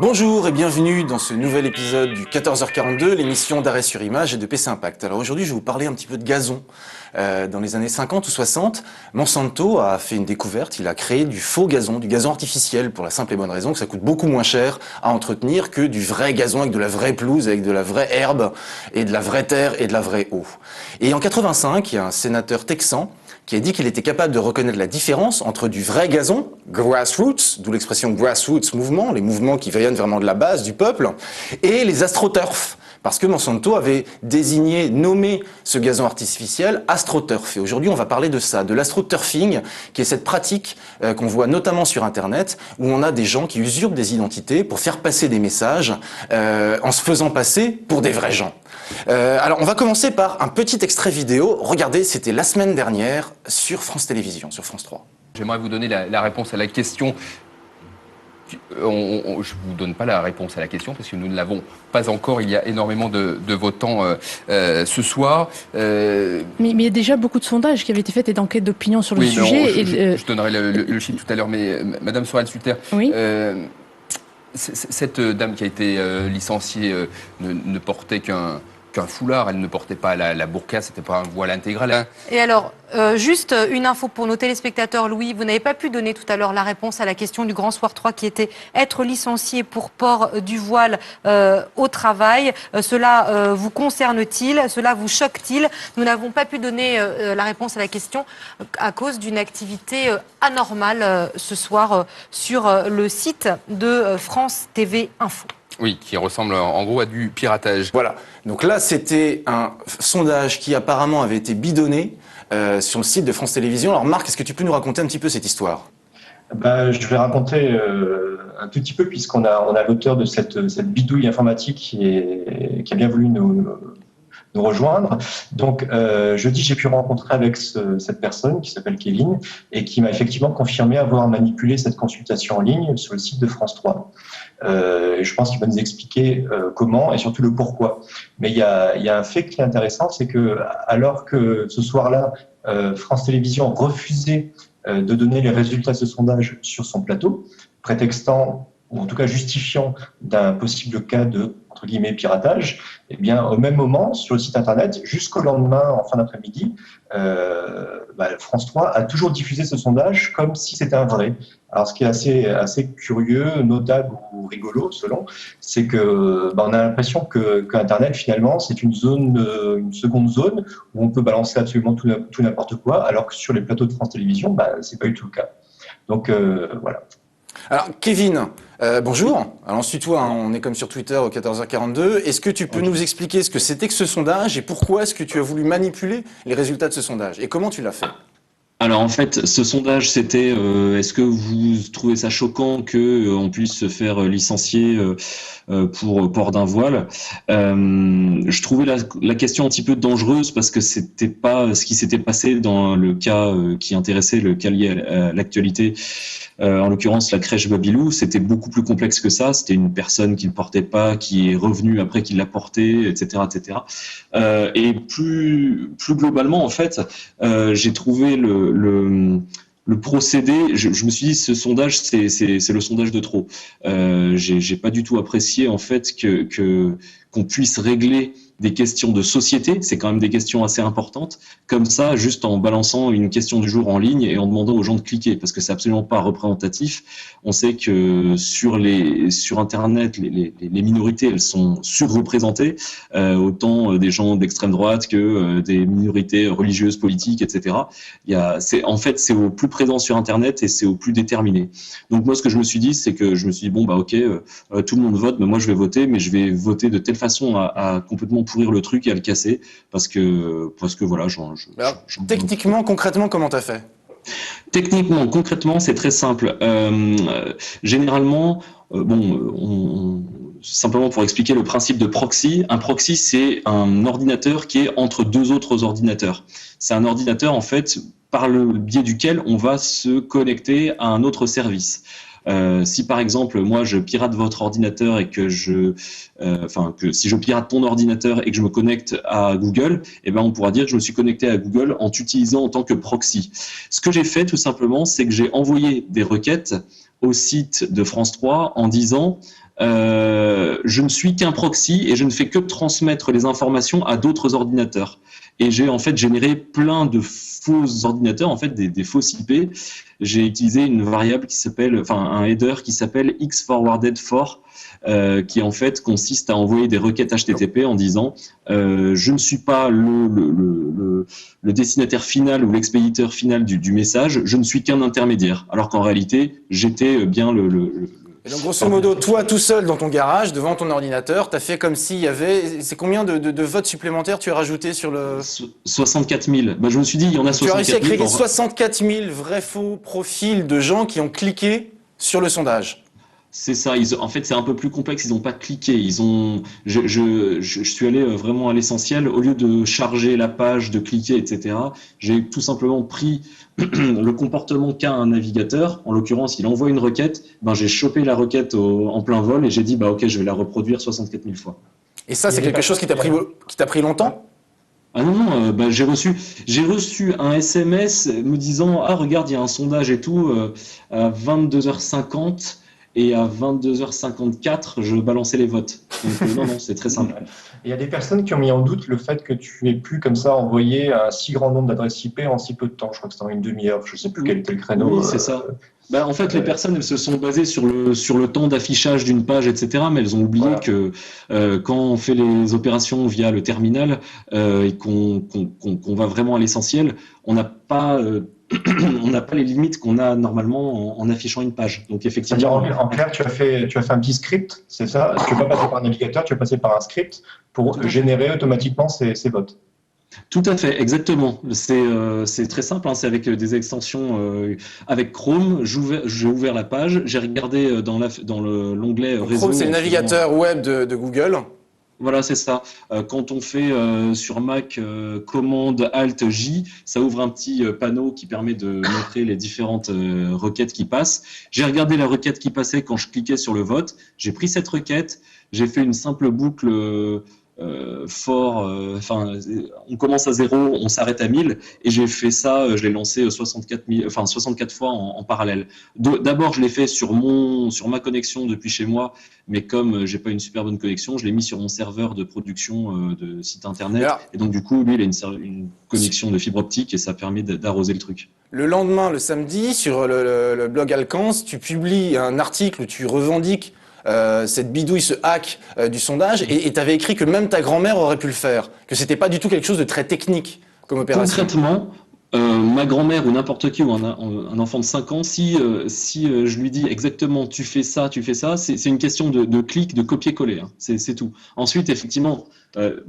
Bonjour et bienvenue dans ce nouvel épisode du 14h42, l'émission d'arrêt sur image et de PC Impact. Alors aujourd'hui, je vais vous parler un petit peu de gazon. Dans les années 50 ou 60, Monsanto a fait une découverte, il a créé du faux gazon, du gazon artificiel, pour la simple et bonne raison que ça coûte beaucoup moins cher à entretenir que du vrai gazon avec de la vraie pelouse, avec de la vraie herbe et de la vraie terre et de la vraie eau. Et en 85, il y a un sénateur texan qui a dit qu'il était capable de reconnaître la différence entre du vrai gazon, grassroots, d'où l'expression grassroots mouvement, les mouvements qui viennent vraiment de la base du peuple, et les astroturf. Parce que Monsanto avait nommé ce gazon artificiel AstroTurf. Et aujourd'hui, on va parler de ça, de l'astroturfing, qui est cette pratique qu'on voit notamment sur Internet, où on a des gens qui usurpent des identités pour faire passer des messages en se faisant passer pour des vrais gens. Alors, on va commencer par un petit extrait vidéo. Regardez, c'était la semaine dernière sur France Télévisions, sur France 3. J'aimerais vous donner la réponse à la question. Je ne vous donne pas la réponse à la question parce que nous ne l'avons pas encore. Il y a énormément de votants ce soir. Mais il y a déjà beaucoup de sondages qui avaient été faits et d'enquêtes d'opinion sur le sujet. Je donnerai le chiffre tout à l'heure, mais Madame Sorel-Sutter, oui. Cette dame qui a été licenciée ne portait qu'un foulard, elle ne portait pas la burqa, c'était pas un voile intégral. Hein. Et alors, juste une info pour nos téléspectateurs, Louis, vous n'avez pas pu donner tout à l'heure la réponse à la question du Grand Soir 3 qui était être licencié pour port du voile au travail. Cela vous concerne-t-il? Cela vous choque-t-il? Nous n'avons pas pu donner la réponse à la question à cause d'une activité anormale ce soir sur le site de France TV Info. Oui, qui ressemble en gros à du piratage. Voilà. Donc là, c'était un sondage qui apparemment avait été bidonné sur le site de France Télévisions. Alors Marc, est-ce que tu peux nous raconter un petit peu cette histoire ? Je vais raconter un tout petit peu puisqu'on a l'auteur de cette bidouille informatique qui a bien voulu nous rejoindre. Donc, jeudi, j'ai pu rencontrer avec cette personne qui s'appelle Kevin et qui m'a effectivement confirmé avoir manipulé cette consultation en ligne sur le site de France 3. Et je pense qu'il va nous expliquer comment et surtout le pourquoi. Mais il y a un fait qui est intéressant, c'est que alors que ce soir-là, France Télévisions refusait de donner les résultats de ce sondage sur son plateau, prétextant ou en tout cas justifiant d'un possible cas de, entre guillemets, piratage, eh bien, au même moment, sur le site Internet, jusqu'au lendemain, en fin d'après-midi, France 3 a toujours diffusé ce sondage comme si c'était un vrai. Alors, ce qui est assez curieux, notable ou rigolo, selon, c'est que on a l'impression qu'Internet, finalement, c'est une seconde zone où on peut balancer absolument tout n'importe quoi, alors que sur les plateaux de France Télévisions, c'est pas du tout le cas. Donc, voilà. Alors, Kevin, bonjour. Alors, on se tutoie, hein, on est comme sur Twitter au 14h42. Est-ce que tu peux nous expliquer ce que c'était que ce sondage et pourquoi est-ce que tu as voulu manipuler les résultats de ce sondage et comment tu l'as fait ? Alors en fait, ce sondage, c'était est-ce que vous trouvez ça choquant que on puisse se faire licencier pour port d'un voile? Je trouvais la question un petit peu dangereuse parce que c'était pas ce qui s'était passé dans le cas qui intéressait le cas lié à l'actualité. En l'occurrence, la crèche Babylou, c'était beaucoup plus complexe que ça. C'était une personne qui ne portait pas, qui est revenue après qu'il l'a porté, etc., etc. Et plus globalement, en fait, j'ai trouvé le procédé. Je me suis dit, ce sondage, c'est le sondage de trop. J'ai pas du tout apprécié en fait qu'on puisse régler des questions de société, c'est quand même des questions assez importantes, comme ça, juste en balançant une question du jour en ligne et en demandant aux gens de cliquer, parce que c'est absolument pas représentatif. On sait que sur Internet, les minorités, elles sont surreprésentées, autant des gens d'extrême droite que des minorités religieuses, politiques, etc. C'est au plus présent sur Internet et c'est au plus déterminé. Donc moi, ce que je me suis dit, c'est que je me suis dit, tout le monde vote, mais moi je vais voter, mais je vais voter de telle façon à complètement pourrir le truc et à le casser parce que voilà. Techniquement, concrètement, comment t'as fait ? Techniquement, concrètement, c'est très simple. Généralement, simplement pour expliquer le principe de proxy, un proxy, c'est un ordinateur qui est entre deux autres ordinateurs. C'est un ordinateur, en fait, par le biais duquel on va se connecter à un autre service. Si par exemple moi je pirate votre ordinateur et que si je pirate ton ordinateur et que je me connecte à Google, on pourra dire que je me suis connecté à Google en t'utilisant en tant que proxy. Ce que j'ai fait tout simplement, c'est que j'ai envoyé des requêtes au site de France 3 en disant je ne suis qu'un proxy et je ne fais que transmettre les informations à d'autres ordinateurs. Et j'ai en fait généré plein de faux ordinateurs, en fait des fausses IP. J'ai utilisé une variable qui s'appelle, enfin un header qui s'appelle xforwarded4, qui en fait consiste à envoyer des requêtes HTTP en disant je ne suis pas le destinataire final ou l'expéditeur final du message, je ne suis qu'un intermédiaire. Alors qu'en réalité, j'étais bien Et donc, grosso modo, toi, tout seul dans ton garage, devant ton ordinateur, tu as fait comme s'il y avait... C'est combien de votes supplémentaires tu as rajouté sur le... 64 000. Bah, je me suis dit, il y en a 64 000. Tu as réussi à créer 64 000 vrais faux profils de gens qui ont cliqué sur le sondage. C'est ça. En fait, c'est un peu plus complexe. Ils n'ont pas cliqué. Je suis allé vraiment à l'essentiel. Au lieu de charger la page, de cliquer, etc., j'ai tout simplement pris le comportement qu'a un navigateur. En l'occurrence, il envoie une requête. Ben, j'ai chopé la requête en plein vol et j'ai dit, bah, OK, je vais la reproduire 64 000 fois. Et ça, c'est quelque chose qui t'a pris longtemps? Ah non, bah, j'ai reçu un SMS me disant, ah, regarde, il y a un sondage et tout, à 22h50. Et à 22h54, je balançais les votes. Donc non, c'est très simple. Il y a des personnes qui ont mis en doute le fait que tu aies pu comme ça envoyer un si grand nombre d'adresses IP en si peu de temps. Je crois que c'était en une demi-heure, je ne sais plus quel était le créneau. Oui, c'est ça. Bah, en fait, les personnes, elles se sont basées sur le temps d'affichage d'une page, etc. Mais elles ont oublié que quand on fait les opérations via le terminal et qu'on va vraiment à l'essentiel, on n'a pas les limites qu'on a normalement en affichant une page. Donc effectivement. C'est-à-dire en clair, tu as fait un petit script, c'est ça? Tu vas pas passer par un navigateur, tu vas passer par un script pour générer automatiquement ces bots. Tout à fait, exactement. C'est très simple, hein, c'est avec des extensions avec Chrome. J'ai ouvert la page, j'ai regardé dans l'onglet réseau. Chrome, c'est le navigateur web de Google. Voilà, c'est ça. Quand on fait sur Mac commande Alt J, ça ouvre un petit panneau qui permet de montrer les différentes requêtes qui passent. J'ai regardé la requête qui passait quand je cliquais sur le vote. J'ai pris cette requête, j'ai fait une simple boucle on commence à 0, on s'arrête à 1000, et j'ai fait ça, je l'ai lancé 64 fois en parallèle. D'abord, je l'ai fait sur ma connexion depuis chez moi, mais comme j'ai pas une super bonne connexion, je l'ai mis sur mon serveur de production de site internet, et donc du coup, lui, il a une connexion de fibre optique, et ça permet d'arroser le truc. Le lendemain, le samedi, sur le blog Alcance, tu publies un article où tu revendiques cette bidouille, ce hack du sondage, et tu avais écrit que même ta grand-mère aurait pu le faire, que c'était pas du tout quelque chose de très technique comme opération. Concrètement, ma grand-mère ou n'importe qui, ou un enfant de 5 ans, si je lui dis exactement tu fais ça, c'est une question de clic, de copier-coller, hein, c'est tout. Ensuite, effectivement,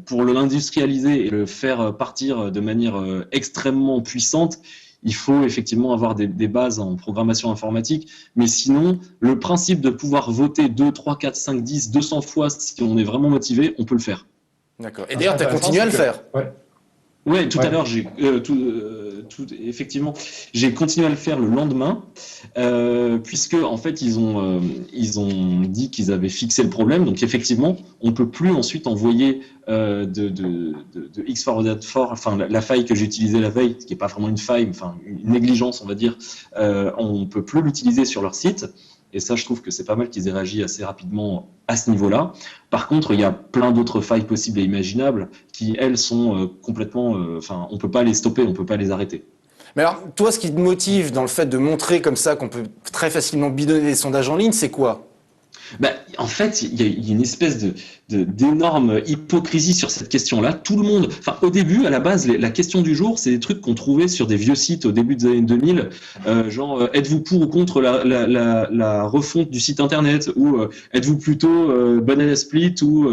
pour l'industrialiser et le faire partir de manière extrêmement puissante, il faut effectivement avoir des bases en programmation informatique, mais sinon, le principe de pouvoir voter 2, 3, 4, 5, 10, 200 fois si on est vraiment motivé, on peut le faire. D'accord. Et d'ailleurs, tu as continué à le faire. Ouais, tout à l'heure, effectivement, j'ai continué à le faire le lendemain, puisque en fait ils ont dit qu'ils avaient fixé le problème. Donc effectivement, on peut plus ensuite envoyer de xforwarded4, enfin la faille que j'ai utilisée la veille, qui est pas vraiment une faille, enfin une négligence, on va dire, on peut plus l'utiliser sur leur site. Et ça, je trouve que c'est pas mal qu'ils aient réagi assez rapidement à ce niveau-là. Par contre, il y a plein d'autres failles possibles et imaginables qui, elles, sont complètement... on peut pas les stopper, on peut pas les arrêter. Mais alors, toi, ce qui te motive dans le fait de montrer comme ça qu'on peut très facilement bidonner des sondages en ligne, c'est quoi ? En fait, il y a une espèce d'énorme hypocrisie sur cette question-là. Tout le monde, au début, à la base, la question du jour, c'est des trucs qu'on trouvait sur des vieux sites au début des années 2000, genre êtes-vous pour ou contre la refonte du site internet, ou êtes-vous plutôt banana split ou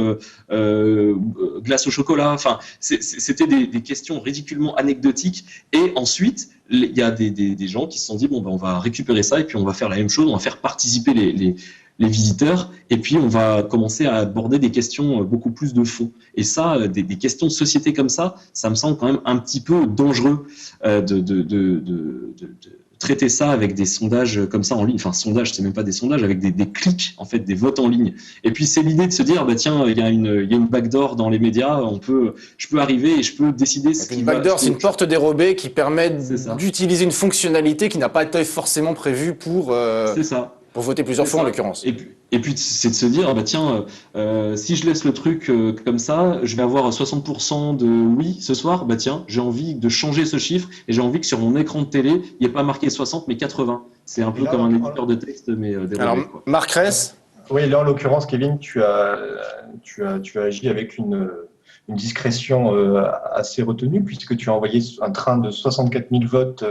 glace au chocolat. Enfin, c'était des questions ridiculement anecdotiques. Et ensuite, il y a des gens qui se sont dit on va récupérer ça et puis on va faire la même chose, on va faire participer les visiteurs, et puis on va commencer à aborder des questions beaucoup plus de fond. Et ça, des questions de société comme ça me semble quand même un petit peu dangereux de traiter ça avec des sondages comme ça en ligne. Enfin, sondages, c'est même pas des sondages, avec des clics, en fait, des votes en ligne. Et puis c'est l'idée de se dire, tiens, il y a une backdoor dans les médias, je peux arriver et je peux décider ce qui va... Une backdoor, c'est une porte dérobée qui permet d'utiliser une fonctionnalité qui n'a pas été forcément prévue pour... C'est ça. Pour voter plusieurs fois en l'occurrence. Et puis c'est de se dire, bah tiens, si je laisse le truc comme ça, je vais avoir 60% de oui ce soir. Bah tiens, j'ai envie de changer ce chiffre et j'ai envie que sur mon écran de télé, il n'y ait pas marqué 60 mais 80. C'est un peu comme un éditeur de texte mais dérobé. Alors, Marc Ress. Oui, là en l'occurrence, Kevin, tu as agi avec une discrétion assez retenue puisque tu as envoyé un train de 64 000 votes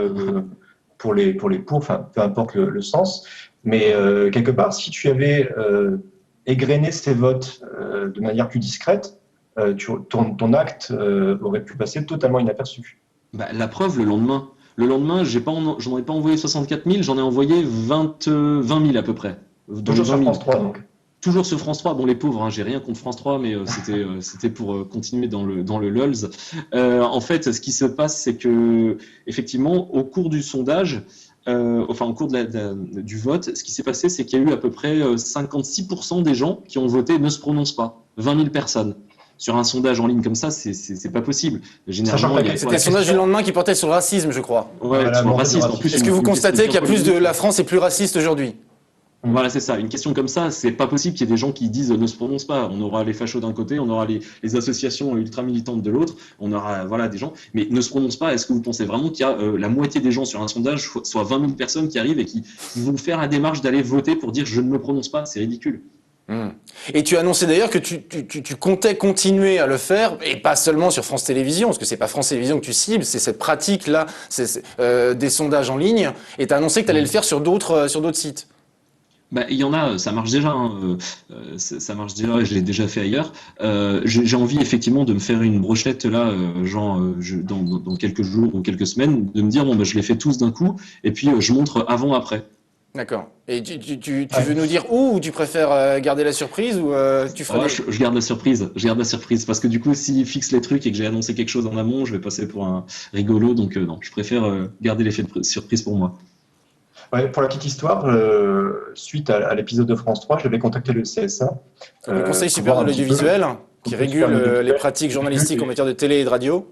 pour les pour, enfin peu importe le sens. Mais quelque part, si tu avais égrené ces votes de manière plus discrète, ton acte aurait pu passer totalement inaperçu. Bah, la preuve, le lendemain, j'en ai pas envoyé 64 000, j'en ai envoyé 20 000 à peu près. Toujours sur France 3, donc. Toujours sur France 3. Bon, les pauvres, hein, j'ai rien contre France 3, mais c'était pour continuer dans le LOLS. En fait, ce qui se passe, c'est que effectivement, au cours du sondage, au cours du vote, ce qui s'est passé, c'est qu'il y a eu à peu près 56% des gens qui ont voté ne se prononcent pas. 20 000 personnes. Sur un sondage en ligne comme ça, c'est pas possible. Généralement, c'était le sondage du lendemain qui portait sur le racisme, je crois. Ouais, sur le racisme. Est-ce que vous constatez qu'il y a plus de la France est plus raciste aujourd'hui? Voilà, c'est ça. Une question comme ça, c'est pas possible qu'il y ait des gens qui disent ne se prononcent pas. On aura les fachos d'un côté, on aura les associations ultra-militantes de l'autre, on aura des gens, mais ne se prononcent pas. Est-ce que vous pensez vraiment qu'il y a la moitié des gens sur un sondage, soit 20 000 personnes qui arrivent et qui vont faire la démarche d'aller voter pour dire je ne me prononce pas? C'est ridicule. Et tu as annoncé d'ailleurs que tu comptais continuer à le faire, et pas seulement sur France Télévisions, parce que c'est pas France Télévisions que tu cibles, c'est cette pratique-là, des sondages en ligne, et tu as annoncé que tu allais le faire sur d'autres sites. Bah, il y en a, ça marche déjà. Ça marche déjà. Je l'ai déjà fait ailleurs. J'ai envie effectivement de me faire une brochette là, dans quelques jours ou quelques semaines, de me dire bon, bah, je les fais tous d'un coup, et puis je montre avant-après. D'accord. Et tu veux nous dire où, ou tu préfères garder la surprise, ou tu ferais je garde la surprise. Je garde la surprise parce que du coup, s'ils fixent les trucs et que j'ai annoncé quelque chose en amont, je vais passer pour un rigolo. Donc non, je préfère garder l'effet de surprise pour moi. Ouais, pour la petite histoire, suite à l'épisode de France 3, j'avais contacté le CSA. Le Conseil supérieur de l'audiovisuel, qui régule les pratiques journalistiques en matière de télé et de radio.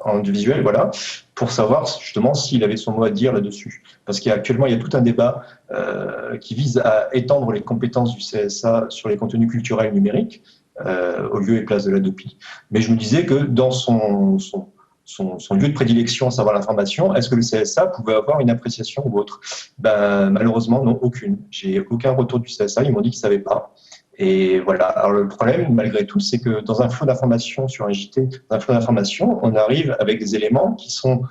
En audiovisuel, voilà, pour savoir justement s'il avait son mot à dire là-dessus. Parce qu'actuellement, il y a tout un débat qui vise à étendre les compétences du CSA sur les contenus culturels numériques, au lieu et place de l'ADOPI. Mais je me disais que dans son lieu de prédilection, à savoir l'information, est-ce que le CSA pouvait avoir une appréciation ou autre? Malheureusement, non, aucune. J'ai aucun retour du CSA, ils m'ont dit qu'ils ne savaient pas. Et voilà. Alors le problème, malgré tout, c'est que dans un flot d'informations sur un JT, dans un flot d'informations, on arrive avec des éléments qui sont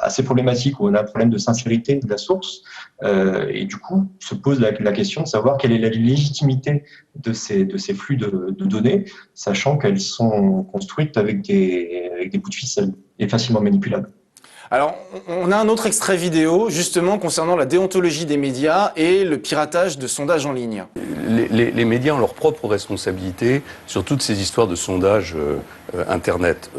assez problématiques, où on a un problème de sincérité de la source. Et du coup, se pose la question de savoir quelle est la légitimité de ces flux de données, sachant qu'elles sont construites avec des bouts de ficelle et facilement manipulables. Alors, on a un autre extrait vidéo, justement, concernant la déontologie des médias et le piratage de sondages en ligne. Les médias ont leur propre responsabilité sur toutes ces histoires de sondages Internet.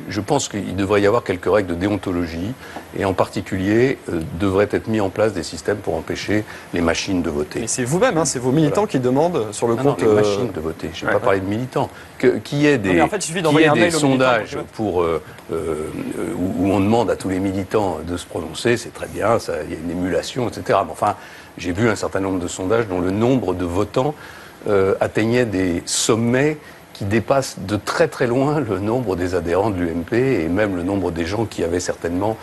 Je pense qu'il devrait y avoir quelques règles de déontologie et en particulier devraient être mis en place des systèmes pour empêcher les machines de voter. Mais c'est vous-même, hein, c'est vos militants qui demandent sur le compte... Non, les machines de voter, je n'ai pas parlé de militants. Qu'il y ait des, en fait, il suffit d'envoyer un mail aux sondages militants, où on demande à tous les militants de se prononcer, c'est très bien, il y a une émulation, etc. Mais enfin, j'ai vu un certain nombre de sondages dont le nombre de votants atteignait des sommets qui dépasse de très très loin le nombre des adhérents de l'UMP et même le nombre des gens qui avaient certainement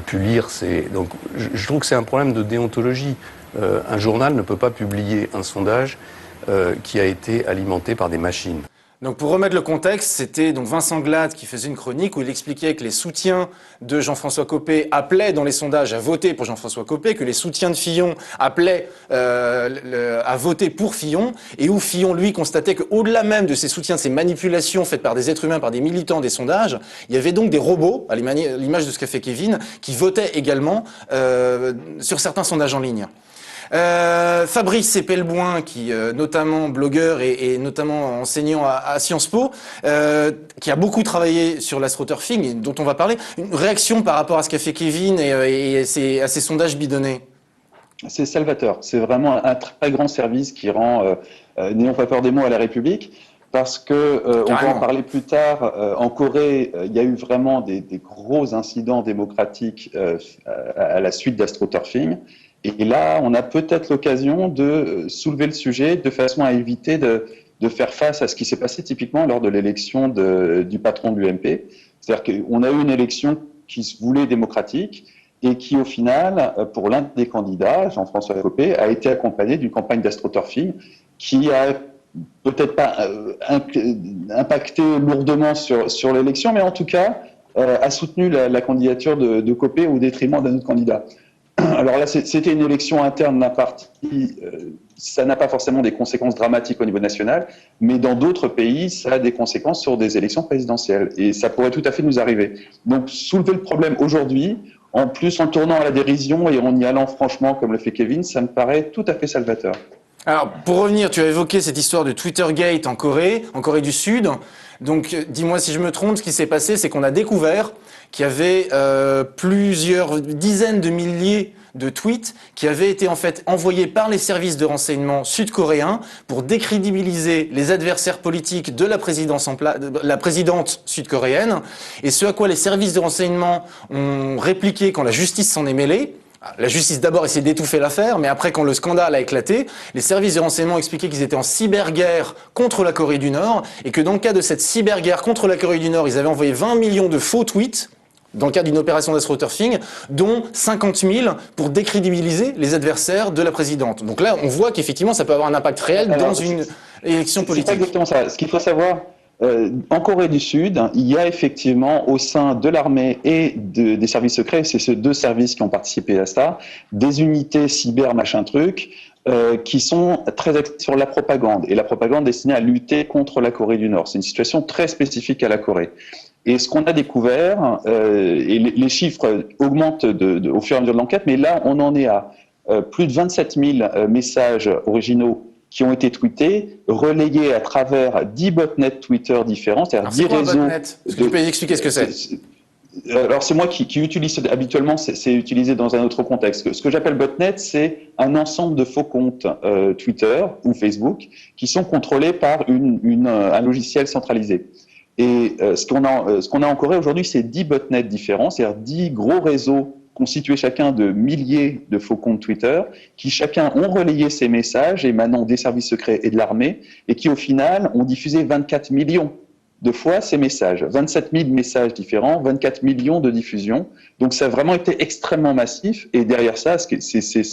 pu lire ces... Donc je trouve que c'est un problème de déontologie. Un journal ne peut pas publier un sondage qui a été alimenté par des machines. Donc pour remettre le contexte, c'était donc Vincent Glade qui faisait une chronique où il expliquait que les soutiens de Jean-François Copé appelaient dans les sondages à voter pour Jean-François Copé, que les soutiens de Fillon appelaient à voter pour Fillon, et où Fillon, lui, constatait qu'au-delà même de ces soutiens, de ces manipulations faites par des êtres humains, par des militants des sondages, il y avait donc des robots, à l'image de ce qu'a fait Kevin, qui votaient également sur certains sondages en ligne. Fabrice Epelboin, qui notamment blogueur et notamment enseignant à Sciences Po, qui a beaucoup travaillé sur l'astroturfing, dont on va parler. Une réaction par rapport à ce qu'a fait Kevin et à ces sondages bidonnés? C'est salvateur. C'est vraiment un très grand service qui rend, n'ayons pas peur des mots, à la République. Parce que, on va en parler plus tard, en Corée, il y a eu vraiment des gros incidents démocratiques à la suite d'astroturfing. Et là, on a peut-être l'occasion de soulever le sujet de façon à éviter de faire face à ce qui s'est passé typiquement lors de l'élection du patron de l'UMP. C'est-à-dire qu'on a eu une élection qui se voulait démocratique et qui, au final, pour l'un des candidats, Jean-François Copé, a été accompagné d'une campagne d'astroturfing qui a peut-être pas impacté lourdement sur l'élection, mais en tout cas a soutenu la candidature de Copé au détriment d'un autre candidat. Alors là, c'était une élection interne d'un parti, ça n'a pas forcément des conséquences dramatiques au niveau national, mais dans d'autres pays, ça a des conséquences sur des élections présidentielles, et ça pourrait tout à fait nous arriver. Donc soulever le problème aujourd'hui, en plus en tournant à la dérision et en y allant franchement, comme le fait Kevin, ça me paraît tout à fait salvateur. Alors, pour revenir, tu as évoqué cette histoire de Twittergate en Corée du Sud. Donc, dis-moi si je me trompe, ce qui s'est passé, c'est qu'on a découvert qu'il y avait plusieurs dizaines de milliers de tweets qui avaient été en fait envoyés par les services de renseignement sud-coréens pour décrédibiliser les adversaires politiques de la présidente sud-coréenne. Et ce à quoi les services de renseignement ont répliqué quand la justice s'en est mêlée. La justice d'abord essayait d'étouffer l'affaire, mais après quand le scandale a éclaté, les services de renseignement expliquaient qu'ils étaient en cyberguerre contre la Corée du Nord et que dans le cas de cette cyberguerre contre la Corée du Nord, ils avaient envoyé 20 millions de faux tweets dans le cadre d'une opération d'astroturfing, dont 50 000 pour décrédibiliser les adversaires de la présidente. Donc là, on voit qu'effectivement, ça peut avoir un impact réel dans une élection politique. C'est exactement ça. Ce qu'il faut savoir, en Corée du Sud, il y a effectivement au sein de l'armée et des services secrets, c'est ces deux services qui ont participé à ça, des unités cyber machin truc qui sont très axées sur la propagande, et la propagande destinée à lutter contre la Corée du Nord. C'est une situation très spécifique à la Corée. Et ce qu'on a découvert, et les chiffres augmentent au fur et à mesure de l'enquête, mais là on en est à plus de 27 000 messages originaux qui ont été tweetés, relayés à travers 10 botnets Twitter différents, c'est-à-dire 10 réseaux. Est-ce que tu peux expliquer ce que c'est? Alors c'est moi qui utilise habituellement, c'est utilisé dans un autre contexte. Ce que j'appelle botnet, c'est un ensemble de faux comptes Twitter ou Facebook qui sont contrôlés par un logiciel centralisé. Et ce qu'on a en Corée aujourd'hui, c'est 10 botnets différents, c'est-à-dire 10 gros réseaux constitués chacun de milliers de faux comptes Twitter, qui chacun ont relayé ces messages émanant des services secrets et de l'armée, et qui au final ont diffusé 24 millions de fois ces messages. 27 000 messages différents, 24 millions de diffusions. Donc ça a vraiment été extrêmement massif, et derrière ça, c'est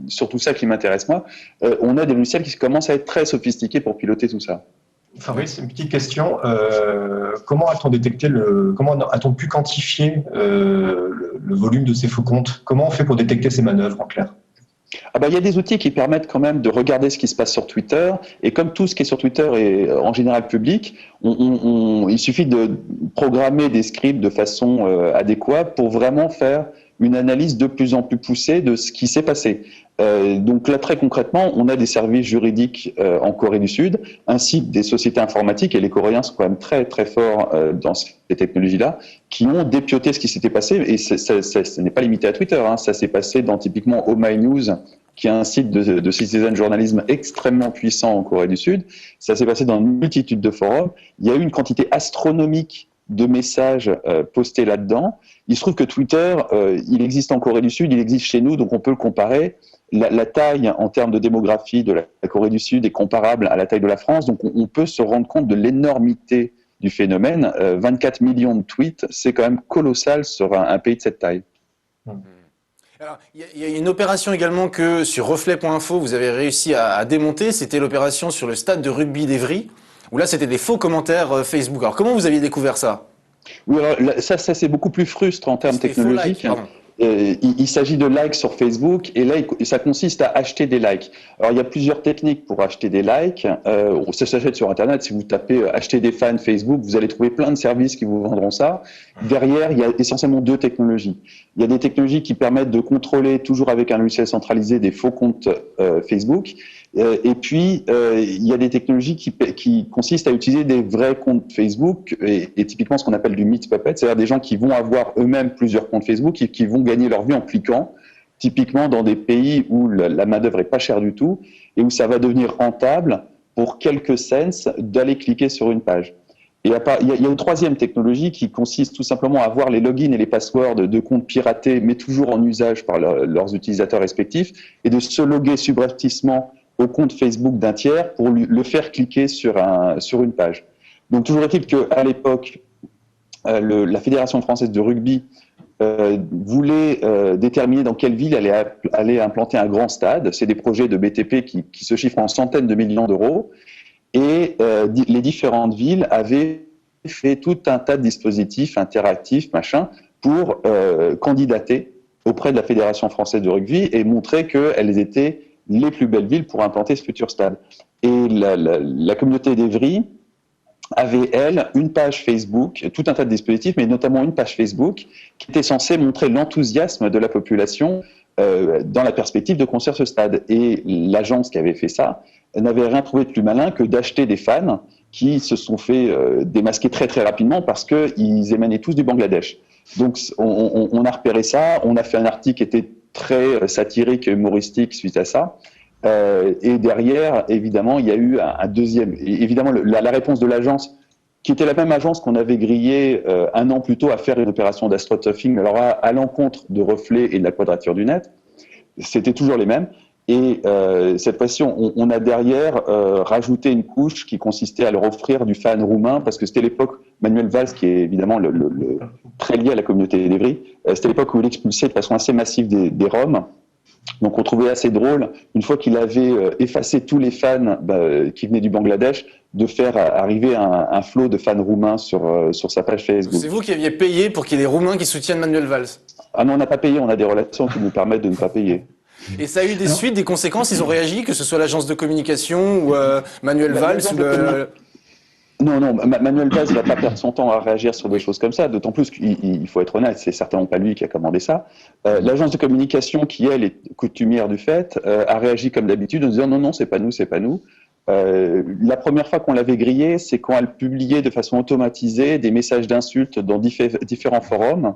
surtout ça qui m'intéresse moi, on a des logiciels qui commencent à être très sophistiqués pour piloter tout ça. Fabrice, une petite question. Comment a-t-on pu quantifier le volume de ces faux comptes? Comment on fait pour détecter ces manœuvres, en clair? Il y a des outils qui permettent quand même de regarder ce qui se passe sur Twitter. Et comme tout ce qui est sur Twitter est en général public, il suffit de programmer des scripts de façon adéquate pour vraiment faire une analyse de plus en plus poussée de ce qui s'est passé. Donc là, très concrètement, on a des services juridiques en Corée du Sud, ainsi que des sociétés informatiques, et les Coréens sont quand même très très forts dans ces technologies-là, qui ont dépioté ce qui s'était passé, et ce n'est pas limité à Twitter, hein, ça s'est passé dans typiquement Oh My News, qui est un site de citizen journalisme extrêmement puissant en Corée du Sud. Ça s'est passé dans une multitude de forums. Il y a eu une quantité astronomique de messages postés là-dedans. Il se trouve que Twitter, il existe en Corée du Sud, il existe chez nous, donc on peut le comparer. La taille en termes de démographie de la Corée du Sud est comparable à la taille de la France, donc on peut se rendre compte de l'énormité du phénomène. 24 millions de tweets, c'est quand même colossal sur un pays de cette taille. Alors, il y a une opération également que sur reflet.info vous avez réussi à démonter, c'était l'opération sur le stade de rugby d'Evry, où là c'était des faux commentaires Facebook. Alors comment vous aviez découvert ça? Oui, alors ça c'est beaucoup plus frustrant en termes technologiques. Il s'agit de likes sur Facebook, et là, ça consiste à acheter des likes. Alors, il y a plusieurs techniques pour acheter des likes. Ça s'achète sur Internet. Si vous tapez acheter des fans Facebook, vous allez trouver plein de services qui vous vendront ça. Derrière, il y a essentiellement deux technologies. Il y a des technologies qui permettent de contrôler, toujours avec un logiciel centralisé, des faux comptes Facebook. Et puis, il y a des technologies qui consistent à utiliser des vrais comptes Facebook, et typiquement ce qu'on appelle du meat puppet, c'est-à-dire des gens qui vont avoir eux-mêmes plusieurs comptes Facebook et qui vont gagner leur vie en cliquant, typiquement dans des pays où la main-d'œuvre est pas chère du tout et où ça va devenir rentable pour quelques cents d'aller cliquer sur une page. Et il y a une troisième technologie qui consiste tout simplement à avoir les logins et les passwords de comptes piratés, mais toujours en usage par leurs utilisateurs respectifs, et de se loguer subrepticement au compte Facebook d'un tiers pour le faire cliquer sur une page. Donc toujours est-il qu'à l'époque, la Fédération française de rugby voulait déterminer dans quelle ville allait implanter un grand stade. C'est des projets de BTP qui se chiffrent en centaines de millions d'euros. Et les différentes villes avaient fait tout un tas de dispositifs interactifs, pour candidater auprès de la Fédération française de rugby et montrer qu'elles étaient les plus belles villes pour implanter ce futur stade. Et la communauté d'Evry avait, elle, une page Facebook, tout un tas de dispositifs, mais notamment une page Facebook qui était censée montrer l'enthousiasme de la population dans la perspective de construire ce stade. Et l'agence qui avait fait ça n'avait rien trouvé de plus malin que d'acheter des fans qui se sont fait démasquer très très rapidement parce qu'ils émanaient tous du Bangladesh. Donc on a repéré ça, on a fait un article qui était très satirique et humoristique suite à ça. Et derrière, évidemment, il y a eu un deuxième. Et évidemment, la réponse de l'agence, qui était la même agence qu'on avait grillée un an plus tôt à faire une opération d'astroturfing, alors à l'encontre de Reflet et de la Quadrature du Net, c'était toujours les mêmes. Et cette fois-ci, on a derrière rajouté une couche qui consistait à leur offrir du fan roumain, parce que c'était l'époque, Manuel Valls, qui est évidemment très lié à la communauté d'Evry, c'était l'époque où il expulsait de façon assez massive des Roms. Donc on trouvait assez drôle, une fois qu'il avait effacé tous les fans qui venaient du Bangladesh, de faire arriver un flot de fans roumains sur sa page Facebook. C'est vous qui aviez payé pour qu'il y ait des Roumains qui soutiennent Manuel Valls? Ah non, on n'a pas payé, on a des relations qui nous permettent de ne pas payer. Et ça a eu des suites, des conséquences? Ils ont réagi, que ce soit l'agence de communication ou Manuel Valls ou le... Non, Manuel Valls ne va pas perdre son temps à réagir sur des choses comme ça, d'autant plus qu'il faut être honnête, c'est certainement pas lui qui a commandé ça. L'agence de communication, qui elle est coutumière du fait, a réagi comme d'habitude en disant non, c'est pas nous. La première fois qu'on l'avait grillé, c'est quand elle publiait de façon automatisée des messages d'insultes dans différents forums,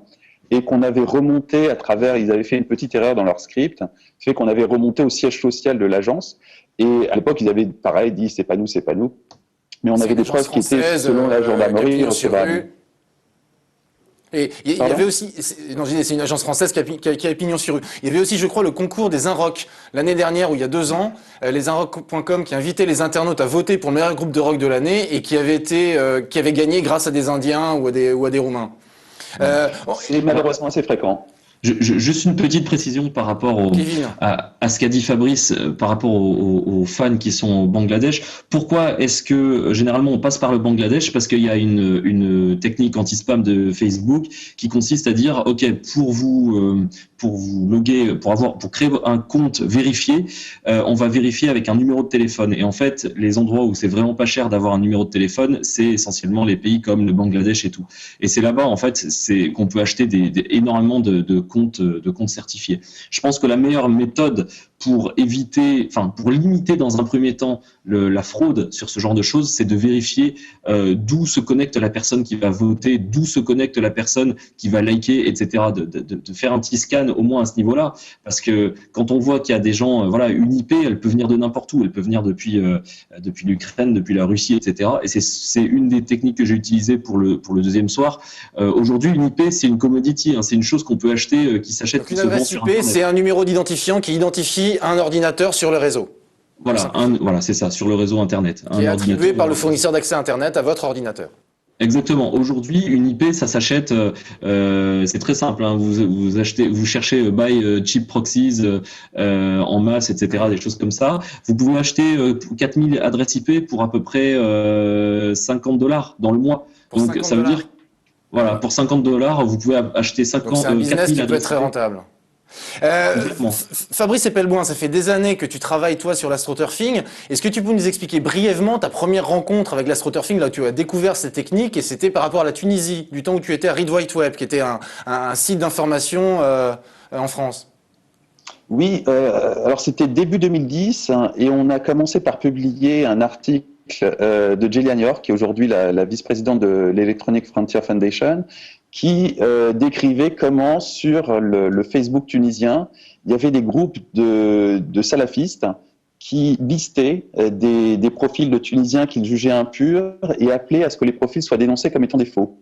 et qu'on avait remonté ils avaient fait une petite erreur dans leur script, fait qu'on avait remonté au siège social de l'agence, et à l'époque ils avaient pareil dit c'est pas nous. Mais on avait des preuves qui étaient, selon la gendarmerie, recevables. Et il y avait aussi, c'est une agence française qui a pignon sur rue. Il y avait aussi, je crois, le concours des Inrock l'année dernière, ou il y a 2 ans, les Inrock.com, qui invitait les internautes à voter pour le meilleur groupe de rock de l'année et qui avait gagné grâce à des Indiens ou à des Roumains. C'est malheureusement assez fréquent. Juste une petite précision par rapport à ce qu'a dit Fabrice par rapport aux fans qui sont au Bangladesh. Pourquoi est-ce que généralement on passe par le Bangladesh? Parce qu'il y a une technique anti-spam de Facebook qui consiste à dire ok, pour vous loguer, pour créer un compte vérifié, on va vérifier avec un numéro de téléphone. Et en fait, les endroits où c'est vraiment pas cher d'avoir un numéro de téléphone, c'est essentiellement les pays comme le Bangladesh et tout. Et c'est là-bas en fait c'est qu'on peut acheter énormément de comptes certifiés. Je pense que la meilleure méthode pour limiter dans un premier temps la fraude sur ce genre de choses, c'est de vérifier d'où se connecte la personne qui va voter, d'où se connecte la personne qui va liker, etc. De faire un petit scan au moins à ce niveau-là, parce que quand on voit qu'il y a des gens, une IP, elle peut venir de n'importe où, elle peut venir depuis l'Ukraine, depuis la Russie, etc. Et c'est une des techniques que j'ai utilisées pour le deuxième soir. Aujourd'hui, une IP, c'est une commodity, c'est une chose qu'on peut acheter, qui s'achète, qui se vend sur Internet. Une adresse IP, c'est un numéro d'identifiant qui identifie un ordinateur sur le réseau. Voilà, c'est ça, sur le réseau Internet. Qui est attribué par le fournisseur d'accès Internet à votre ordinateur. Exactement. Aujourd'hui, une IP, ça s'achète. C'est très simple. Vous cherchez buy cheap proxies en masse, etc. Des choses comme ça. Vous pouvez acheter 4000 adresses IP pour à peu près $50 dans le mois. Donc ça veut dire, pour $50, vous pouvez acheter 50. Donc c'est un business qui peut être très rentable. Fabrice Epelboin, ça fait des années que tu travailles toi sur l'astroturfing. Est-ce que tu peux nous expliquer brièvement ta première rencontre avec l'astroturfing, là où tu as découvert cette technique, et c'était par rapport à la Tunisie, du temps où tu étais à Read White Web, qui était un site d'information en France? Oui, alors c'était début 2010 et on a commencé par publier un article de Gillian York, qui est aujourd'hui la vice-présidente de l'Electronic Frontier Foundation, qui décrivait comment sur le Facebook tunisien, il y avait des groupes de salafistes qui listait des profils de Tunisiens qu'il jugeait impurs et appelait à ce que les profils soient dénoncés comme étant des faux.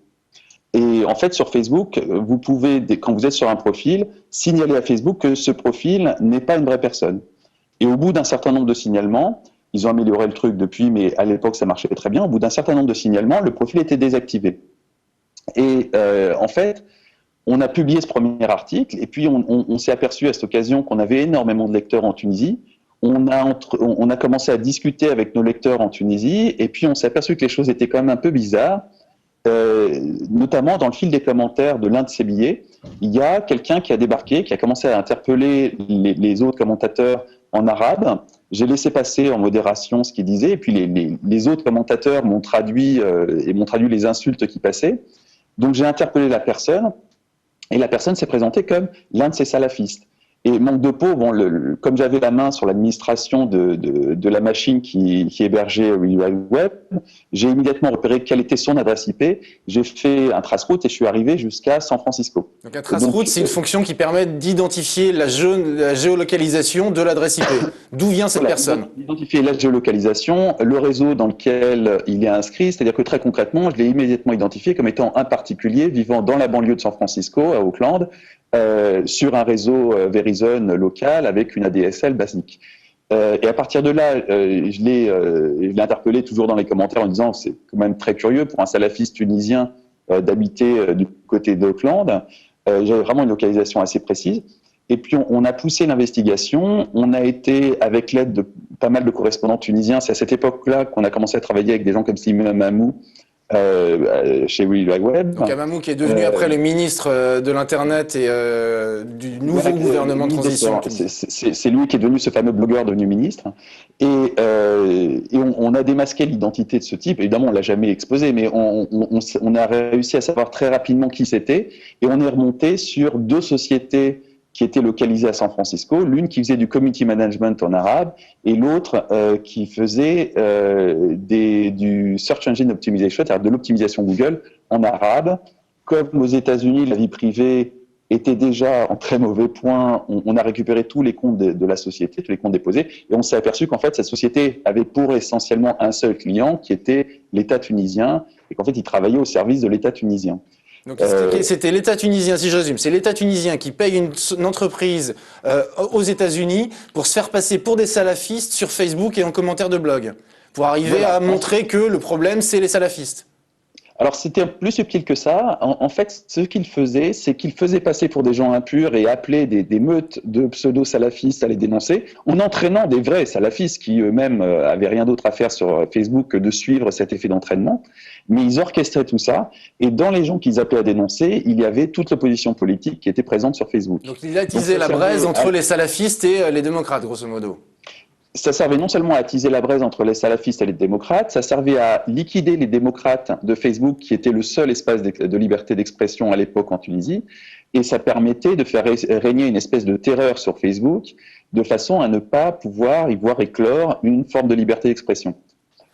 Et en fait, sur Facebook, vous pouvez, quand vous êtes sur un profil, signaler à Facebook que ce profil n'est pas une vraie personne. Et au bout d'un certain nombre de signalements, ils ont amélioré le truc depuis, mais à l'époque, ça marchait très bien. Au bout d'un certain nombre de signalements, le profil était désactivé. Et en fait, on a publié ce premier article, et puis on s'est aperçu à cette occasion qu'on avait énormément de lecteurs en Tunisie. On a commencé à discuter avec nos lecteurs en Tunisie, et puis on s'est aperçu que les choses étaient quand même un peu bizarres. Notamment dans le fil des commentaires de l'un de ces billets, il y a quelqu'un qui a débarqué, qui a commencé à interpeller les autres commentateurs en arabe. J'ai laissé passer en modération ce qu'il disait, et puis les autres commentateurs m'ont traduit les insultes qui passaient. Donc j'ai interpellé la personne, et la personne s'est présentée comme l'un de ces salafistes. Et manque de peau, comme j'avais la main sur l'administration de la machine qui hébergeait World Wide Web, j'ai immédiatement repéré quelle était son adresse IP. J'ai fait un trace-route et je suis arrivé jusqu'à San Francisco. Donc un trace-route, c'est une fonction qui permet d'identifier la géolocalisation de l'adresse IP. D'où vient cette personne? Identifier la géolocalisation, le réseau dans lequel il est inscrit, c'est-à-dire que très concrètement, je l'ai immédiatement identifié comme étant un particulier vivant dans la banlieue de San Francisco, à Oakland, sur un réseau Verizon local avec une ADSL basique. Et à partir de là, je l'ai interpellé toujours dans les commentaires en disant c'est quand même très curieux pour un salafiste tunisien d'habiter du côté d'Oakland. J'avais vraiment une localisation assez précise. Et puis on a poussé l'investigation. On a été, avec l'aide de pas mal de correspondants tunisiens, c'est à cette époque-là qu'on a commencé à travailler avec des gens comme Simon Mamou, chez World Wide Web. Donc Amamou qui est devenu après le ministre de l'Internet et du nouveau gouvernement de transition. C'est lui qui est devenu ce fameux blogueur devenu ministre. Et on a démasqué l'identité de ce type. Évidemment, on l'a jamais exposé, mais on a réussi à savoir très rapidement qui c'était. Et on est remonté sur deux sociétés qui était localisée à San Francisco, l'une qui faisait du community management en arabe et l'autre qui faisait du search engine optimization, c'est-à-dire de l'optimisation Google en arabe. Comme aux États-Unis, la vie privée était déjà en très mauvais point, on a récupéré tous les comptes de la société, tous les comptes déposés, et on s'est aperçu qu'en fait, cette société avait pour essentiellement un seul client, qui était l'État tunisien, et qu'en fait, il travaillait au service de l'État tunisien. Donc c'était l'État tunisien, si je résume, c'est l'État tunisien qui paye une entreprise aux États-Unis pour se faire passer pour des salafistes sur Facebook et en commentaire de blog, pour arriver à montrer que le problème, c'est les salafistes. Alors c'était plus subtil que ça. En fait, ce qu'il faisait, c'est qu'il faisait passer pour des gens impurs et appelait des meutes de pseudo-salafistes à les dénoncer, en entraînant des vrais salafistes qui eux-mêmes avaient rien d'autre à faire sur Facebook que de suivre cet effet d'entraînement. Mais ils orchestraient tout ça, et dans les gens qu'ils appelaient à dénoncer, il y avait toute l'opposition politique qui était présente sur Facebook. Donc il a attisé la braise entre les salafistes et les démocrates, grosso modo. Ça servait non seulement à attiser la braise entre les salafistes et les démocrates, ça servait à liquider les démocrates de Facebook, qui était le seul espace de liberté d'expression à l'époque en Tunisie, et ça permettait de faire régner une espèce de terreur sur Facebook, de façon à ne pas pouvoir y voir éclore une forme de liberté d'expression.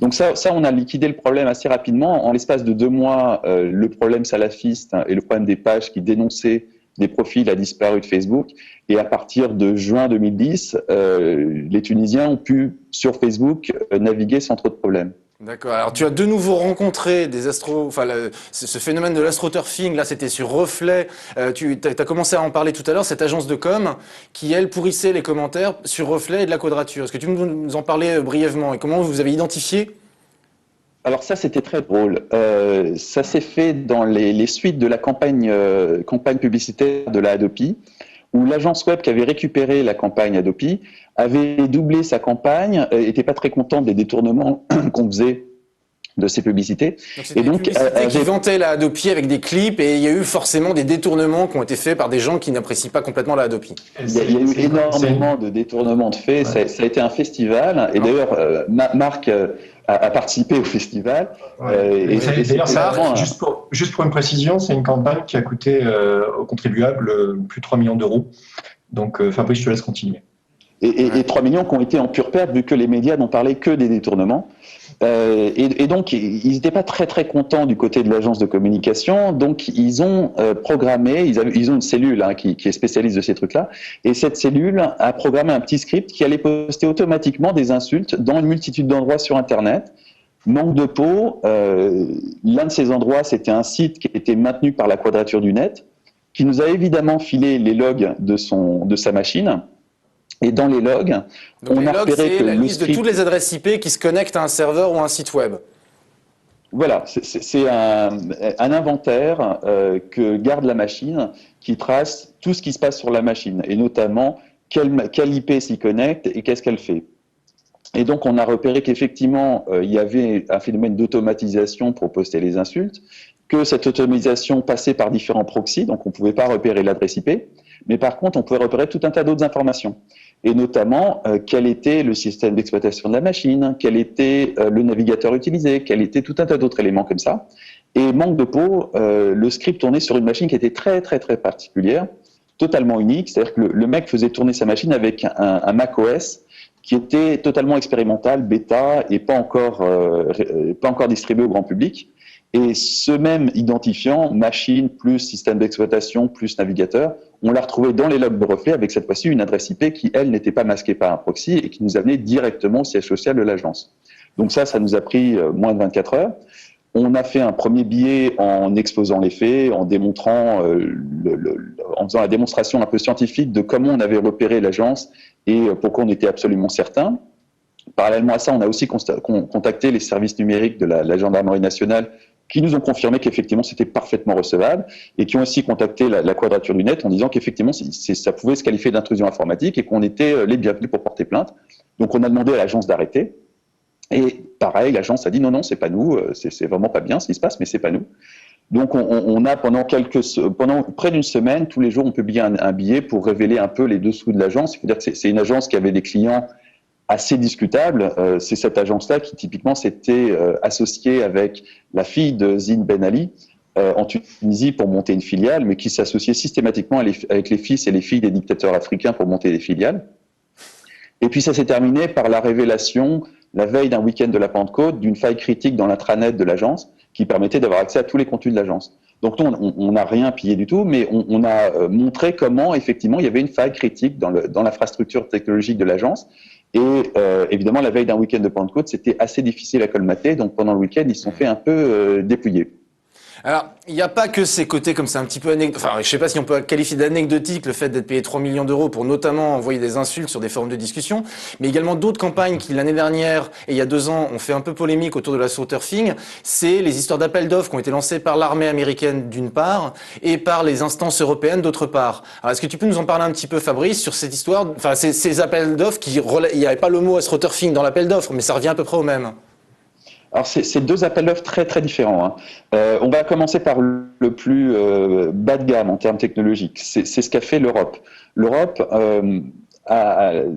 Donc ça, on a liquidé le problème assez rapidement. En l'espace de 2 mois, le problème salafiste et le problème des pages qui dénonçaient des profils a disparu de Facebook. Et à partir de juin 2010, les Tunisiens ont pu, sur Facebook, naviguer sans trop de problèmes. D'accord. Alors tu as de nouveau rencontré des ce phénomène de l'astroturfing, là c'était sur Reflet. Tu as commencé à en parler tout à l'heure, cette agence de com qui, elle, pourrissait les commentaires sur Reflet et de la Quadrature. Est-ce que tu peux nous en parler brièvement et comment vous avez identifié? Alors ça, c'était très drôle. Ça s'est fait dans les suites de la campagne publicitaire de la Hadopi, où l'agence web qui avait récupéré la campagne Hadopi avait doublé sa campagne, était pas très contente des détournements qu'on faisait de ces publicités. Donc c'était des publicités qui vantaient la Hadopi avec des clips, et il y a eu forcément des détournements qui ont été faits par des gens qui n'apprécient pas complètement la Hadopi. Il y a eu énormément de détournements de faits. Ouais. Ça a été un festival, et d'ailleurs Marc a participé au festival. Ouais. D'ailleurs, juste pour une précision, c'est une campagne qui a coûté aux contribuables plus de 3 millions d'euros. Donc Fabrice, je te laisse continuer. Et 3 millions qui ont été en pure perte, vu que les médias n'ont parlé que des détournements. Et donc, ils n'étaient pas très très contents du côté de l'agence de communication. Donc, ils ont programmé, ils ont une cellule qui est spécialiste de ces trucs-là. Et cette cellule a programmé un petit script qui allait poster automatiquement des insultes dans une multitude d'endroits sur Internet. Manque de peau, l'un de ces endroits, c'était un site qui était maintenu par la Quadrature du Net, qui nous a évidemment filé les logs de sa machine. Et dans les logs, donc on a repéré que la le liste script... de toutes les adresses IP qui se connectent à un serveur ou à un site web. Voilà, c'est un inventaire que garde la machine qui trace tout ce qui se passe sur la machine, et notamment quelle IP s'y connecte et qu'est-ce qu'elle fait. Et donc, on a repéré qu'effectivement, il y avait un phénomène d'automatisation pour poster les insultes, que cette automatisation passait par différents proxys, donc on ne pouvait pas repérer l'adresse IP, mais par contre, on pouvait repérer tout un tas d'autres informations, et notamment quel était le système d'exploitation de la machine, quel était le navigateur utilisé, quel était tout un tas d'autres éléments comme ça. Et manque de peau, le script tournait sur une machine qui était très, très, très particulière, totalement unique, c'est-à-dire que le mec faisait tourner sa machine avec un Mac OS qui était totalement expérimental, bêta, et pas encore distribué au grand public. Et ce même identifiant, machine plus système d'exploitation plus navigateur, on l'a retrouvé dans les logs de reflet avec cette fois-ci une adresse IP qui, elle, n'était pas masquée par un proxy et qui nous amenait directement au siège social de l'agence. Donc ça nous a pris moins de 24 heures. On a fait un premier billet en exposant les faits, en démontrant, en faisant la démonstration un peu scientifique de comment on avait repéré l'agence et pourquoi on était absolument certain. Parallèlement à ça, on a aussi contacté les services numériques de la Gendarmerie nationale qui nous ont confirmé qu'effectivement c'était parfaitement recevable et qui ont aussi contacté la Quadrature du Net en disant qu'effectivement ça pouvait se qualifier d'intrusion informatique et qu'on était les bienvenus pour porter plainte. Donc on a demandé à l'agence d'arrêter. Et pareil, l'agence a dit non, c'est pas nous, c'est vraiment pas bien ce qui se passe, mais c'est pas nous. Donc on a pendant près d'une semaine, tous les jours, on publie un billet pour révéler un peu les dessous de l'agence. Il faut dire que c'est une agence qui avait des clients assez discutables. C'est cette agence-là qui typiquement s'était associée avec la fille de Zine Ben Ali en Tunisie pour monter une filiale, mais qui s'associait systématiquement avec les fils et les filles des dictateurs africains pour monter des filiales. Et puis ça s'est terminé par la révélation, la veille d'un week-end de la Pentecôte, d'une faille critique dans l'intranet de l'agence qui permettait d'avoir accès à tous les contenus de l'agence. Donc on n'a rien pillé du tout, mais on a montré comment effectivement il y avait une faille critique dans l'infrastructure technologique de l'agence. Et évidemment, la veille d'un week-end de Pentecôte, c'était assez difficile à colmater. Donc pendant le week-end, ils se sont fait un peu dépouiller. Alors, il n'y a pas que ces côtés comme ça un petit peu anecdotiques. Enfin, je sais pas si on peut qualifier d'anecdotique le fait d'être payé 3 millions d'euros pour notamment envoyer des insultes sur des forums de discussion, mais également d'autres campagnes qui, l'année dernière et il y a 2 ans, ont fait un peu polémique autour de l'astroturfing. C'est les histoires d'appels d'offres qui ont été lancées par l'armée américaine d'une part et par les instances européennes d'autre part. Alors, est-ce que tu peux nous en parler un petit peu, Fabrice, sur cette histoire, enfin, ces appels d'offres il n'y avait pas le mot astroturfing dans l'appel d'offres, mais ça revient à peu près au même. Alors, c'est 2 appels d'offres très, très différents. On va commencer par le plus bas de gamme en termes technologiques. C'est ce qu'a fait l'Europe. L'Europe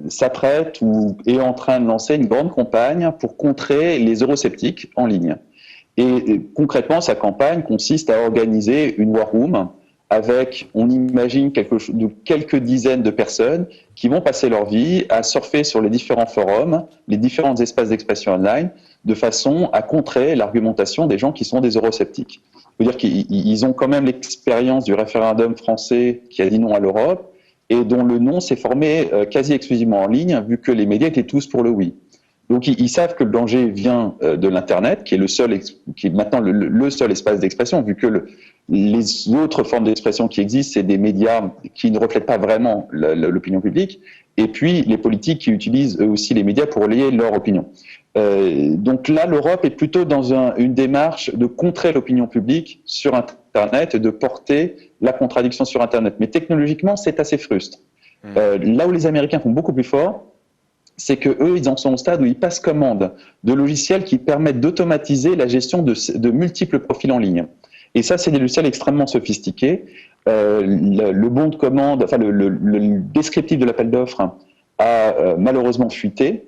s'apprête ou est en train de lancer une grande campagne pour contrer les eurosceptiques en ligne. Et concrètement, sa campagne consiste à organiser une war room avec, on imagine, quelques dizaines de personnes qui vont passer leur vie à surfer sur les différents forums, les différents espaces d'expression online, de façon à contrer l'argumentation des gens qui sont des eurosceptiques. C'est-à-dire qu'ils ont quand même l'expérience du référendum français qui a dit non à l'Europe et dont le non s'est formé quasi exclusivement en ligne, vu que les médias étaient tous pour le oui. Donc ils savent que le danger vient de l'Internet, qui est maintenant le seul espace d'expression, vu que les autres formes d'expression qui existent, c'est des médias qui ne reflètent pas vraiment l'opinion publique, et puis les politiques qui utilisent eux aussi les médias pour relayer leur opinion. Donc là, l'Europe est plutôt dans une démarche de contrer l'opinion publique sur Internet et de porter la contradiction sur Internet. Mais technologiquement, c'est assez frustre. Là où les Américains font beaucoup plus fort, c'est que eux, ils en sont au stade où ils passent commande de logiciels qui permettent d'automatiser la gestion de multiples profils en ligne. Et ça, c'est des logiciels extrêmement sophistiqués. Le bon de commande, enfin le descriptif de l'appel d'offres a malheureusement fuité.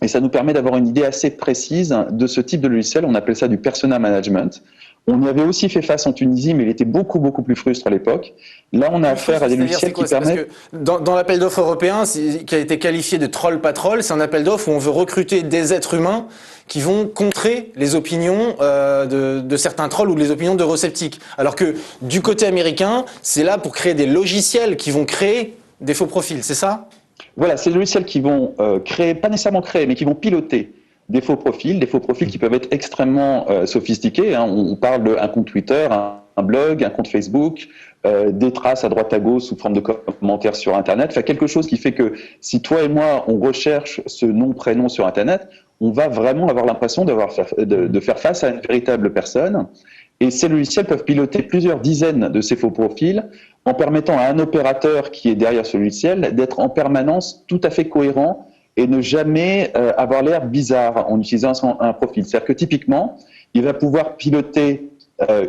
Et ça nous permet d'avoir une idée assez précise de ce type de logiciel. On appelle ça du persona management. On y avait aussi fait face en Tunisie, mais il était beaucoup plus frustre à l'époque. Là, on a affaire à des logiciels qui permettent... Parce que dans l'appel d'offres européen, qui a été qualifié de troll patrol, c'est un appel d'offres où on veut recruter des êtres humains qui vont contrer les opinions de certains trolls ou les opinions d'eurosceptiques. Alors que du côté américain, c'est là pour créer des logiciels qui vont créer des faux profils, c'est ça ? Voilà, c'est des logiciels qui vont créer, pas nécessairement créer, mais qui vont piloter des faux profils qui peuvent être extrêmement sophistiqués. Hein. On parle d'un compte Twitter, un blog, un compte Facebook, des traces à droite à gauche sous forme de commentaires sur Internet. Enfin, quelque chose qui fait que si toi et moi, on recherche ce nom-prénom sur Internet, on va vraiment avoir l'impression de faire face à une véritable personne. Et ces logiciels peuvent piloter plusieurs dizaines de ces faux profils en permettant à un opérateur qui est derrière ce logiciel d'être en permanence tout à fait cohérent et ne jamais avoir l'air bizarre en utilisant un profil. C'est-à-dire que typiquement, il va pouvoir piloter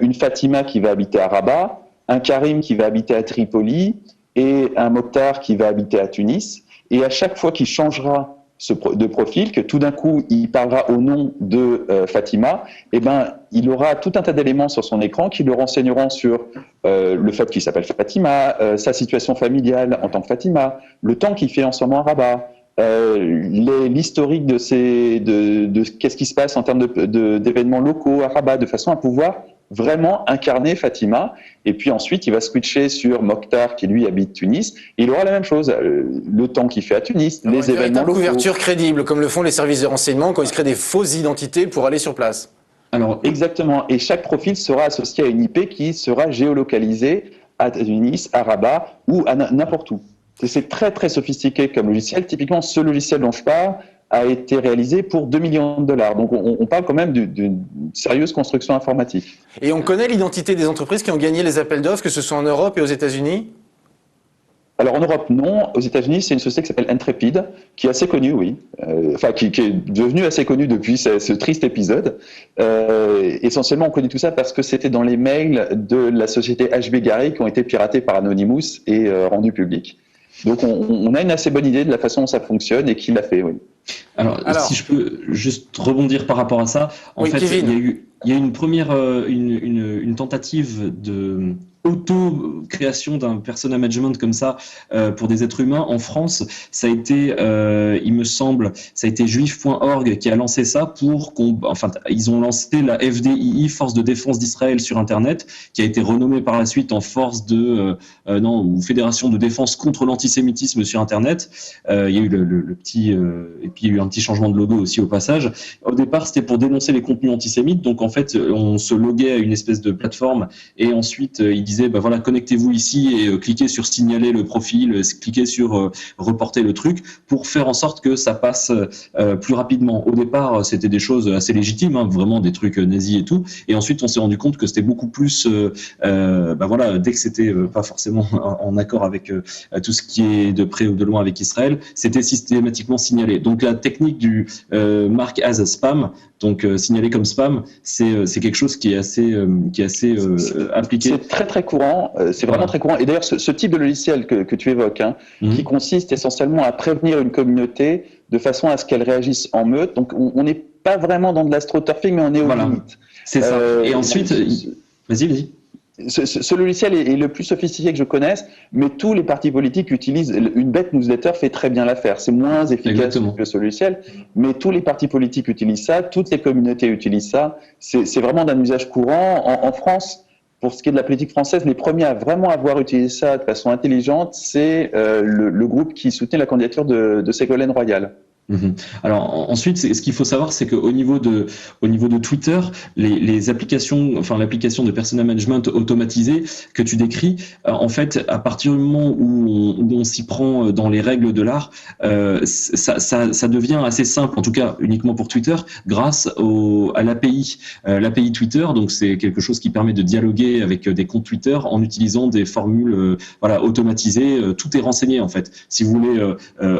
une Fatima qui va habiter à Rabat, un Karim qui va habiter à Tripoli et un Mokhtar qui va habiter à Tunis. Et à chaque fois qu'il changera de profil, que tout d'un coup il parlera au nom de Fatima, eh ben, il aura tout un tas d'éléments sur son écran qui le renseigneront sur le fait qu'il s'appelle Fatima, sa situation familiale en tant que Fatima, le temps qu'il fait en ce moment à Rabat, l'historique de qu'est-ce qui se passe en termes d'événements locaux à Rabat, de façon à pouvoir vraiment incarner Fatima. Et puis ensuite, il va switcher sur Mokhtar, qui lui habite Tunis. Et il aura la même chose, le temps qu'il fait à Tunis, les événements locaux. Une couverture crédible, comme le font les services de renseignement quand ils se créent des fausses identités pour aller sur place. Alors, exactement. Et chaque profil sera associé à une IP qui sera géolocalisée à Tunis, à Rabat ou à n'importe où. C'est très sophistiqué comme logiciel. Typiquement, ce logiciel dont je parle a été réalisé pour 2 millions de dollars. Donc on parle quand même d'une sérieuse construction informatique. Et on connaît l'identité des entreprises qui ont gagné les appels d'offres, que ce soit en Europe et aux États-Unis ? Alors en Europe, non. Aux États-Unis, c'est une société qui s'appelle Intrepid, qui est assez connue, oui. Qui est devenue assez connue depuis ce triste épisode. Essentiellement, on connaît tout ça parce que c'était dans les mails de la société HB Gary qui ont été piratés par Anonymous et rendus publics. Donc on a une assez bonne idée de la façon dont ça fonctionne et qui l'a fait, oui. Alors, si je peux juste rebondir par rapport à ça, en fait, Kevin. il y a eu une première une tentative de auto-création d'un persona management comme ça pour des êtres humains en France. Ça a été, il me semble, ça a été juif.org qui a lancé ça pour ils ont lancé la FDII, Force de défense d'Israël sur Internet, qui a été renommée par la suite en Force ou Fédération de défense contre l'antisémitisme sur Internet. Il y a eu le petit et puis il y a eu un petit changement de logo aussi au passage. Au départ, c'était pour dénoncer les contenus antisémites. Donc en fait, on se loguait à une espèce de plateforme et ensuite il disait voilà, connectez-vous ici et cliquez sur signaler le profil, cliquez sur reporter le truc pour faire en sorte que ça passe plus rapidement. Au départ, c'était des choses assez légitimes, hein, vraiment des trucs nazis et tout. Et ensuite, on s'est rendu compte que c'était beaucoup plus voilà, dès que c'était pas forcément en accord avec tout ce qui est de près ou de loin avec Israël, c'était systématiquement signalé. Donc la technique du mark as spam, donc signaler comme spam, c'est quelque chose qui est assez appliqué. C'est très courant, c'est vraiment très courant. Et d'ailleurs, ce type de logiciel que tu évoques, hein, qui consiste essentiellement à prévenir une communauté de façon à ce qu'elle réagisse en meute. Donc on n'est pas vraiment dans de l'astroturfing, mais on est aux limites. C'est ça. Et ensuite, vas-y. Ce logiciel est le plus sophistiqué que je connaisse, mais tous les partis politiques utilisent une bête newsletter fait très bien l'affaire. C'est moins efficace que ce logiciel, mais tous les partis politiques utilisent ça, toutes les communautés utilisent ça. C'est vraiment d'un usage courant. En France, pour ce qui est de la politique française, les premiers à vraiment avoir utilisé ça de façon intelligente, c'est le groupe qui soutenait la candidature de Ségolène Royal. Alors ensuite, ce qu'il faut savoir, c'est qu'au niveau de Twitter, les applications, enfin l'application de persona management automatisée que tu décris, en fait, à partir du moment où on s'y prend dans les règles de l'art, ça devient assez simple, en tout cas uniquement pour Twitter, grâce à l'API Twitter. Donc c'est quelque chose qui permet de dialoguer avec des comptes Twitter en utilisant des formules automatisées. Tout est renseigné en fait. Si vous voulez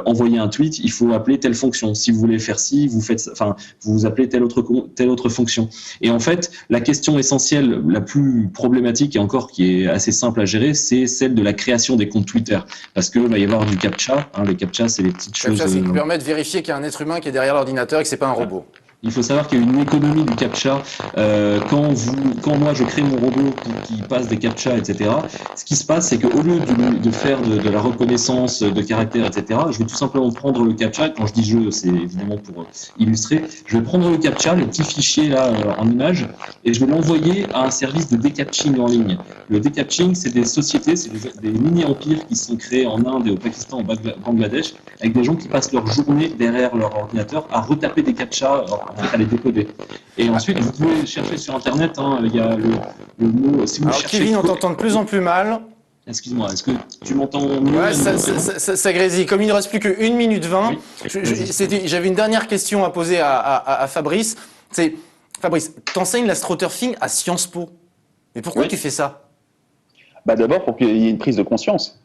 envoyer un tweet, il faut appeler telle fonction. Si vous voulez faire ci, vous appelez telle autre fonction. Et en fait, la question essentielle, la plus problématique et encore qui est assez simple à gérer, c'est celle de la création des comptes Twitter. Parce que va y avoir du CAPTCHA. Les CAPTCHA, c'est les petites choses. C'est qui permet de vérifier qu'il y a un être humain qui est derrière l'ordinateur et que c'est pas un robot. Il faut savoir qu'il y a une économie du captcha. Quand moi je crée mon robot qui passe des captchas, etc., ce qui se passe, c'est qu'au lieu de faire de la reconnaissance de caractères, etc., je vais tout simplement prendre le captcha. Quand je dis je, c'est évidemment pour illustrer. Je vais prendre le captcha, le petit fichier là en image, et je vais l'envoyer à un service de decaptching en ligne. Le decaptching, c'est des sociétés, c'est des mini-empires qui sont créés en Inde et au Pakistan, au Bangladesh, avec des gens qui passent leur journée derrière leur ordinateur à retaper des captchas, en fait à les décoder. Et ensuite, vous pouvez chercher sur Internet, il y a le mot... Si vous Alors cherchez, Kevin, on t'entend de plus en plus mal. Excuse-moi, est-ce que tu m'entends mieux? Ouais, ça grésille. Comme il ne reste plus que 1 minute 20, Oui. j'avais une dernière question à poser à Fabrice. Fabrice, t'enseignes l'astroturfing à Sciences Po. Mais pourquoi tu fais ça? D'abord, pour qu'il y ait une prise de conscience.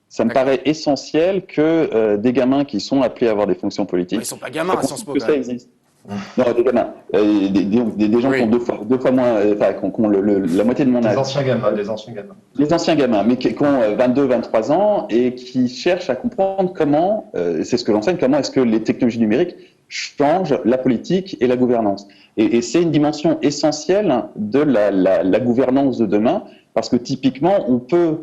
Ça me paraît essentiel que des gamins qui sont appelés à avoir des fonctions politiques... Ils ne sont pas gamins à Sciences Po. Que ça existe. Non, des gamins. Des gens qui ont deux fois moins... qui ont la moitié de mon âge. Des anciens gamins. Les anciens gamins, mais qui ont 22, 23 ans et qui cherchent à comprendre comment, c'est ce que j'enseigne, comment est-ce que les technologies numériques changent la politique et la gouvernance. Et c'est une dimension essentielle de la gouvernance de demain, parce que typiquement, on peut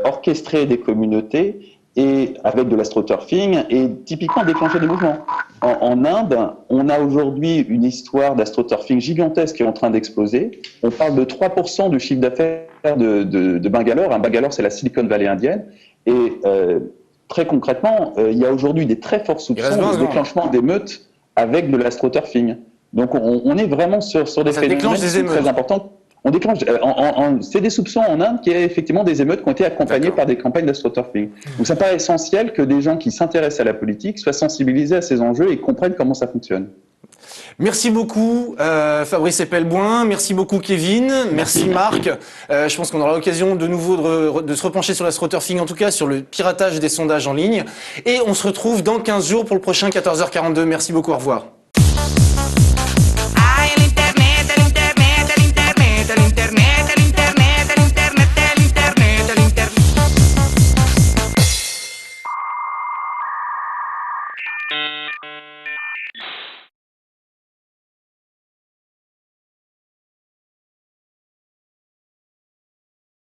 orchestrer des communautés et avec de l'astroturfing et typiquement déclencher des mouvements. En Inde, on a aujourd'hui une histoire d'astroturfing gigantesque qui est en train d'exploser. On parle de 3% du chiffre d'affaires de Bangalore. Bangalore, c'est la Silicon Valley indienne. Et très concrètement, il y a aujourd'hui des très forts soupçons de déclenchement d'émeutes avec de l'astroturfing. Donc on est vraiment sur des phénomènes très importants. On déclenche, c'est des soupçons en Inde qu'il y a effectivement des émeutes qui ont été accompagnées par des campagnes d'astroturfing. Donc ça paraît essentiel que des gens qui s'intéressent à la politique soient sensibilisés à ces enjeux et comprennent comment ça fonctionne. Merci beaucoup Fabrice Epelboin, merci beaucoup Kevin, merci Marc. Je pense qu'on aura l'occasion de nouveau de se repencher sur l'astroturfing, en tout cas sur le piratage des sondages en ligne. Et on se retrouve dans 15 jours pour le prochain 14h42. Merci beaucoup, au revoir.